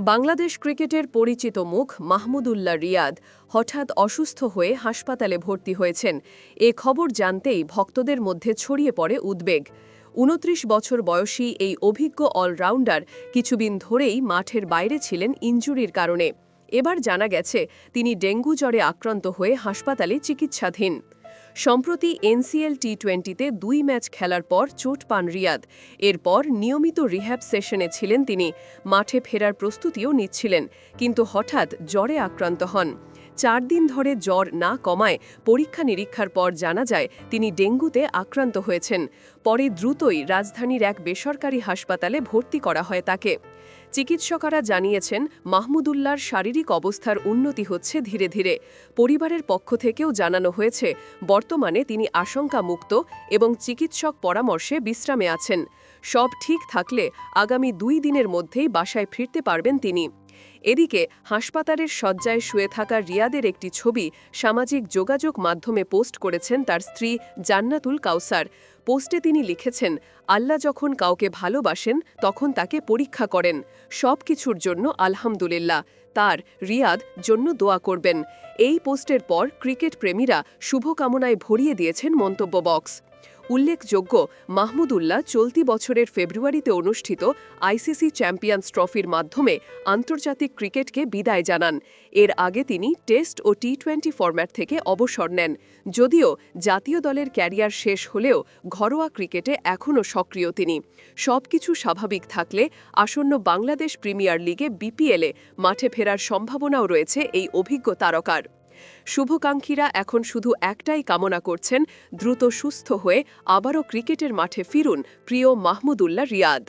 বাংলাদেশ ক্রিকেটের পরিচিত মুখ মাহমুদুল্লাহ রিয়াদ হঠাৎ অসুস্থ হয়ে হাসপাতালে ভর্তি হয়েছেন। এ খবর জানতেই ভক্তদের মধ্যে ছড়িয়ে পড়ে উদ্বেগ। ২৯ বছর বয়সী এই অভিজ্ঞ অলরাউন্ডার কিছুদিন ধরেই মাঠের বাইরে ছিলেন ইনজুরির কারণে। এবার জানা গেছে তিনি ডেঙ্গু জ্বরে আক্রান্ত হয়ে হাসপাতালে চিকিৎসাধীন। সম্প্রতি এনসিএল টি-20-তে ২ ম্যাচ খেলার পর চোট পান রিয়াদ। এরপর নিয়মিত রিহ্যাব সেশনে ছিলেন তিনি, মাঠে ফেরার প্রস্তুতিও নিচ্ছিলেন, কিন্তু হঠাৎ জ্বরে আক্রান্ত হন। ৪ দিন ধরে জ্বর না কমায় পরীক্ষা নিরীক্ষার পর জানা যায় তিনি ডেঙ্গুতে আক্রান্ত হয়েছেন। পরে দ্রুতই রাজধানীর এক বেসরকারি হাসপাতালে ভর্তি করা হয় তাকে। চিকিৎসকরা জানিয়েছেন মাহমুদুল্লাহর শারীরিক অবস্থার উন্নতি হচ্ছে ধীরে ধীরে। পরিবারের পক্ষ থেকেও জানানো হয়েছে বর্তমানে তিনি আশঙ্কামুক্ত এবং চিকিৎসক পরামর্শে বিশ্রামে আছেন। সব ঠিক থাকলে আগামী ২ দিনের মধ্যেই বাসায় ফিরতে পারবেন তিনি। এদিকে হাসপাতালের শয্যায় শুয়ে থাকা রিয়াদের একটি ছবি সামাজিক যোগাযোগ মাধ্যমে পোস্ট করেছেন তার স্ত্রী জান্নাতুল কাউসার। পোস্টে তিনি লিখেছেন, আল্লাহ যখন কাউকে ভালোবাসেন তখন তাকে পরীক্ষা করেন। সব কিছুর জন্য আলহামদুলিল্লাহ, তার রিয়াদ জন্য দোয়া করবেন। এই পোস্টের পর ক্রিকেট প্রেমীরা শুভকামনায় ভরিয়ে দিয়েছেন মন্তব্য বক্স। উল্লেখযোগ্য, মাহমুদুল্লাহ চলতি বছরের ফেব্রুয়ারিতে অনুষ্ঠিত আইসিসি চ্যাম্পিয়ন্স ট্রফির মাধ্যমে আন্তর্জাতিক ক্রিকেটকে বিদায় জানান। এর আগে তিনি টেস্ট ও টি-20 ফরম্যাট থেকে অবসর নেন। যদিও জাতীয় দলের ক্যারিয়ার শেষ হলেও ঘরোয়া ক্রিকেটে এখনও সক্রিয় তিনি। সবকিছু স্বাভাবিক থাকলে আসন্ন বাংলাদেশ প্রিমিয়ার লিগে বিপিএলে মাঠে ফেরার সম্ভাবনাও রয়েছে এই অভিজ্ঞ তারকার। শুভাকাঙ্ক্ষীরা এখন শুধু একটাই কামনা করছেন, দ্রুত সুস্থ হয়ে আবারও ক্রিকেটের মাঠে ফিরুন প্রিয় মাহমুদুল্লাহ রিয়াদ।